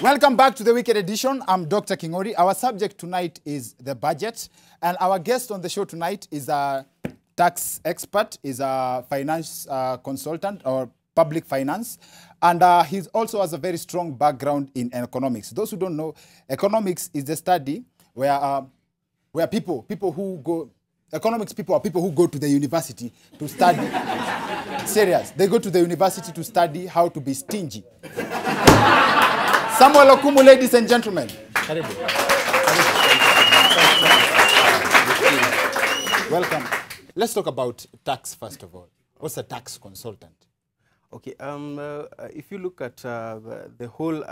Welcome back to the Weekend Edition. I'm Dr. Kingori. Our subject tonight is the budget. And our guest on the show tonight is a tax expert, is a finance consultant or public finance. And he also has a very strong background in economics. Those who don't know, economics is the study where people who go, economics people are people who go to the university to study. Serious. They go to the university to study how to be stingy. Samuel Okumu, ladies and gentlemen. Welcome. Let's talk about tax first of all. What's a tax consultant? Okay. If you look at the whole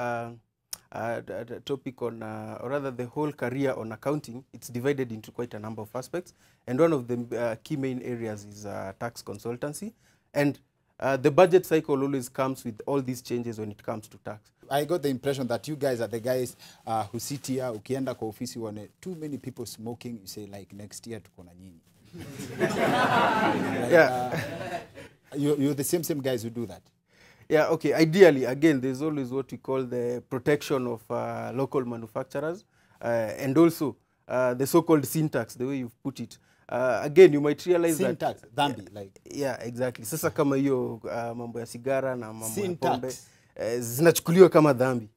topic on, or rather the whole career on accounting, it's divided into quite a number of aspects. And one of the key main areas is tax consultancy. And the budget cycle always comes with all these changes when it comes to tax. I got the impression that you guys are the guys who sit here, ukienda kwa ofisi wane too many people smoking, you say like next year tuko na nyinyi. You're the same guys who do that. Yeah, okay. Ideally, again, there's always what we call the protection of local manufacturers and also the so-called sin tax, the way you've put it. Again, you might realize sin that... tax, dhambi, like... Yeah, exactly. Sasa kama hiyo mambo ya sigara na mambo ya pombe, zinachukuliwa kama dhambi.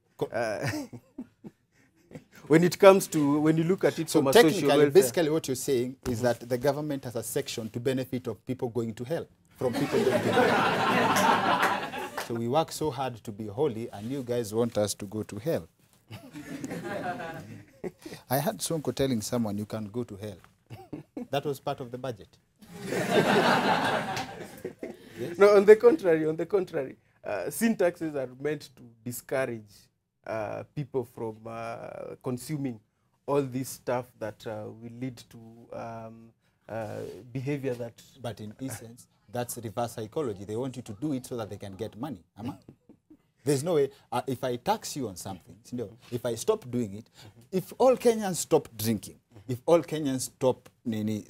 When it comes to, when you look at it from a social welfare... Basically what you're saying is that the government has a section to benefit of people going to hell, from people going to hell. So we work so hard to be holy, and you guys want us to go to hell. I had Sonko telling someone you can go to hell. That was part of the budget. Yes? No, on the contrary, sin taxes are meant to discourage people from consuming all this stuff that will lead to behavior that... But in essence, that's reverse psychology. They want you to do it so that they can get money. There's no way, if I tax you on something, you know, if I stop doing it, if all Kenyans stop drinking, if all Kenyans stop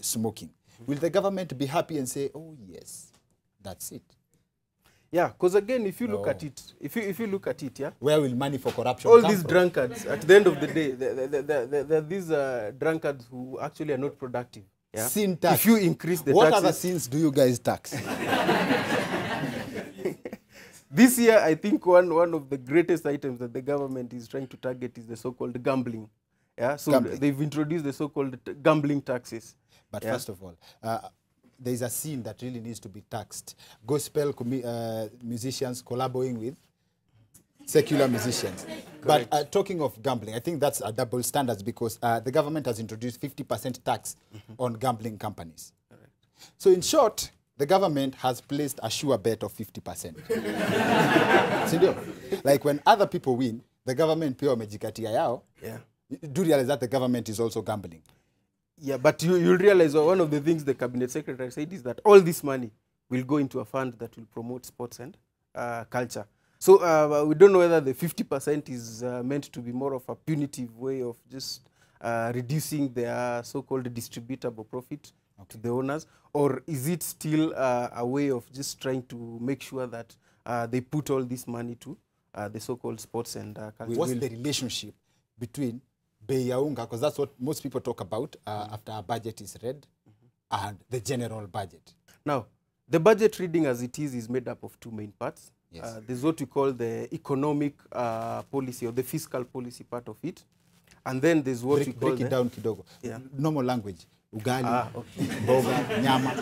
smoking, will the government be happy and say, oh yes, that's it? Yeah, because again, if you look at it, if you look at it, yeah. Where will money for corruption all come these from? Drunkards, at the end of the day, there are these drunkards who actually are not productive. Yeah? Sin tax. If you increase the what taxes... other sins do you guys tax? This year, I think one of the greatest items that the government is trying to target is the so-called gambling. Yeah, so gambling. They've introduced the so-called gambling taxes. But yeah. First of all, there's a scene that really needs to be taxed. Gospel musicians collaborating with secular musicians. But talking of gambling, I think that's a double standard because the government has introduced 50% tax on gambling companies. Correct. So in short, the government has placed a sure bet of 50%. Like when other people win, the government pay mejikatia yao. Yeah. You do realize that the government is also gambling. Yeah, but you'll realize one of the things the cabinet secretary said is that all this money will go into a fund that will promote sports and culture. So we don't know whether the 50% is meant to be more of a punitive way of just reducing their so-called distributable profit to the owners, or is it still a way of just trying to make sure that they put all this money to the so-called sports and culture? What's the relationship between bei ya unga, because that's what most people talk about after a budget is read, and the general budget? Now, the budget reading as it is made up of two main parts. Yes. There's what we call the economic policy or the fiscal policy part of it. And then there's what we call... Break it down kidogo. Yeah. Normal language. Ugali, okay. boga, nyama.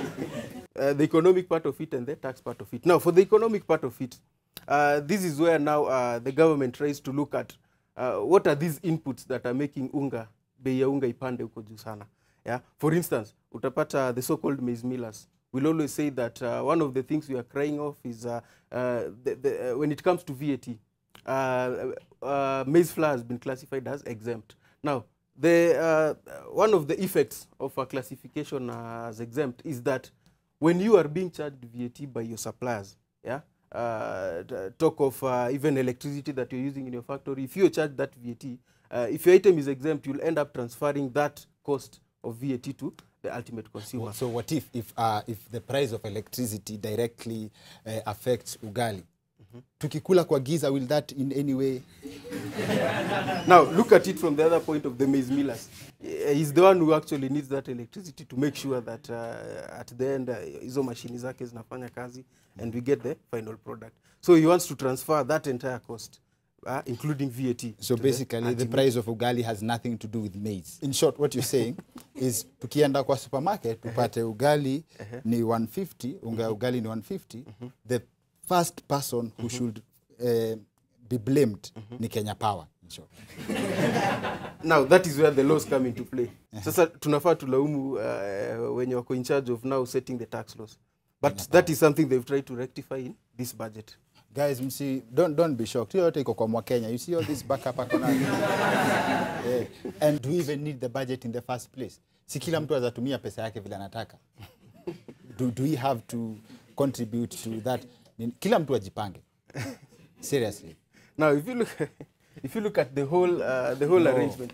The economic part of it and the tax part of it. Now, for the economic part of it, this is where now the government tries to look at what are these inputs that are making unga, bei ya unga ipande huko juu sana. Yeah? For instance, utapata the so-called maize millers. We'll always say that one of the things we are crying off is when it comes to VAT, maize flour has been classified as exempt. Now, one of the effects of a classification as exempt is that when you are being charged VAT by your suppliers, yeah, talk of even electricity that you're using in your factory, if you charge that VAT, if your item is exempt, you'll end up transferring that cost of VAT to the ultimate consumer. So what if the price of electricity directly affects ugali? Tukikula kwa giza, will that in any way? Now, look at it from the other point of the maize millers. He's the one who actually needs that electricity to make sure that at the end, hizo machine zake zinafanya kazi and we get the final product. So he wants to transfer that entire cost, including VAT. So basically, the price of ugali has nothing to do with maize. In short, what you're saying is, tukienda kwa supermarket, tupate ugali ni 150, ugali ni 150, the first person who should be blamed ni Kenya Power, in short. Now, that is where the laws come into play. Sasa tunafaa tulaumu wenye wako in charge of now setting the tax laws. But that is something they've tried to rectify in this budget. Guys, don't be shocked. You take kwa Kenya. You see all this backup. Yeah. And do we even need the budget in the first place? Si kila mtu azatumia pesa yake vile anataka. Do we have to contribute to that? Kila mtu ajipange. Seriously. Now, if you look at the whole arrangement.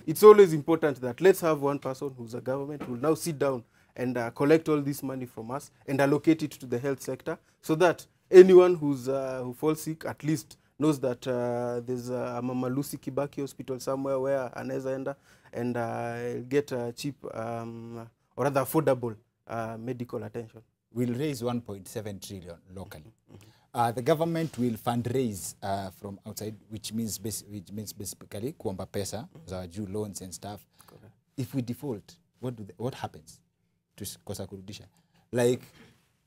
It's always important that let's have one person who's a government who will now sit down and collect all this money from us and allocate it to the health sector, so that anyone who falls sick at least knows that there's a Mama Lucy Kibaki hospital somewhere where anaweza enda and get cheap or rather affordable medical attention. We'll raise 1.7 trillion locally. The government will fundraise from outside, which means basically kuomba pesa za juu loans and stuff. Correct. If we default, what happens to kosa kurudisha? Like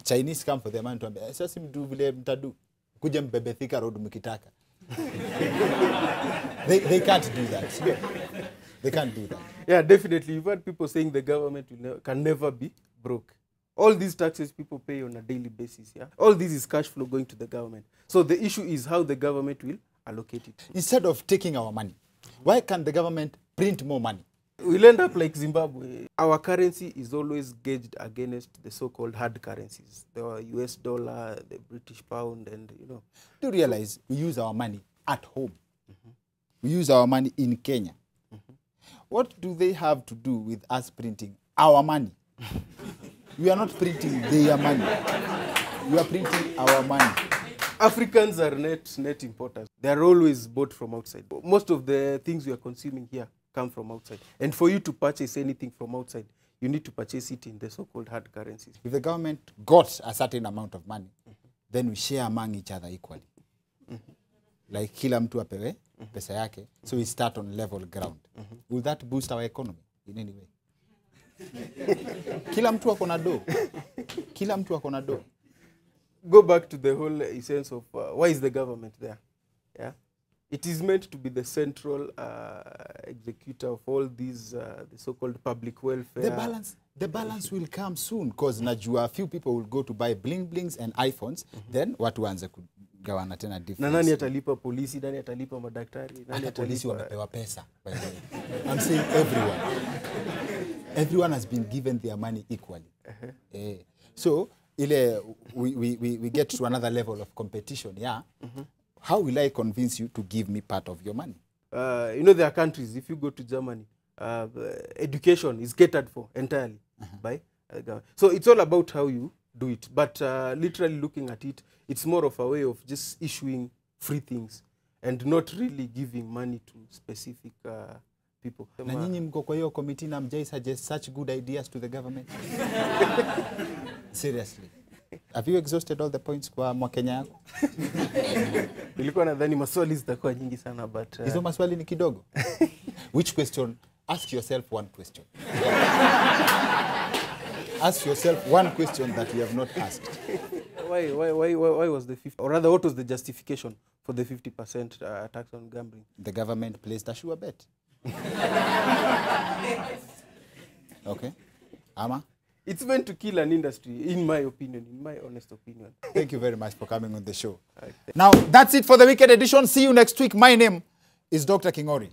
Chinese come for their money to ambe, sasa mtu vile mtadu kuja mbebe Thika road mkitaka. They can't do that. They can't do that. Yeah, definitely. You've had people saying the government can never be broke. All these taxes people pay on a daily basis, yeah? All this is cash flow going to the government. So the issue is how the government will allocate it. Instead of taking our money, why can't the government print more money? We'll end up like Zimbabwe. Our currency is always gauged against the so-called hard currencies. The US dollar, the British pound, and Do you realize we use our money at home? We use our money in Kenya. What do they have to do with us printing our money? We are not printing their money. We are printing our money. Africans are net importers. They are always bought from outside. Most of the things we are consuming here come from outside. And for you to purchase anything from outside, you need to purchase it in the so-called hard currencies. If the government got a certain amount of money, then we share among each other equally. Like kila mtu apewe pesa yake, so we start on level ground. Will that boost our economy in any way? Kila mtu ako na do. Kila mtu ako na do. Go back to the whole essence of why is the government there? Yeah, it is meant to be the central executor of all these the so-called public welfare. The balance will come soon, because najua a few people will go to buy bling blings and iPhones, then watu waanze kugawana tena difference. Na nani atalipa polisi, nani atalipa madaktari, nani atalipa polisi wamepewa pesa, by the way. I'm saying everyone. Everyone has been given their money equally. So we get to another level of competition, yeah? How will I convince you to give me part of your money? There are countries, if you go to Germany, education is catered for entirely by the government. So it's all about how you do it. But literally looking at it, it's more of a way of just issuing free things and not really giving money to specific people. Na nyinyi mko kwa hiyo committee na mjai suggest such good ideas to the government? Seriously. Have you exhausted all the points kwa Mwakenya yako? Nilikuwa nadhani maswali zitakuwa nyingi sana, but hizo maswali ni kidogo. Which question? Ask yourself one question. Ask yourself one question that you have not asked. Why was the 50, or rather what was the justification for the 50% tax on gambling? The government placed a sure bet. Okay. Ama? It's meant to kill an industry, in my opinion, in my honest opinion. Thank you very much for coming on the show. Now, that's it for the weekend edition. See you next week. My name is Dr. Kingori.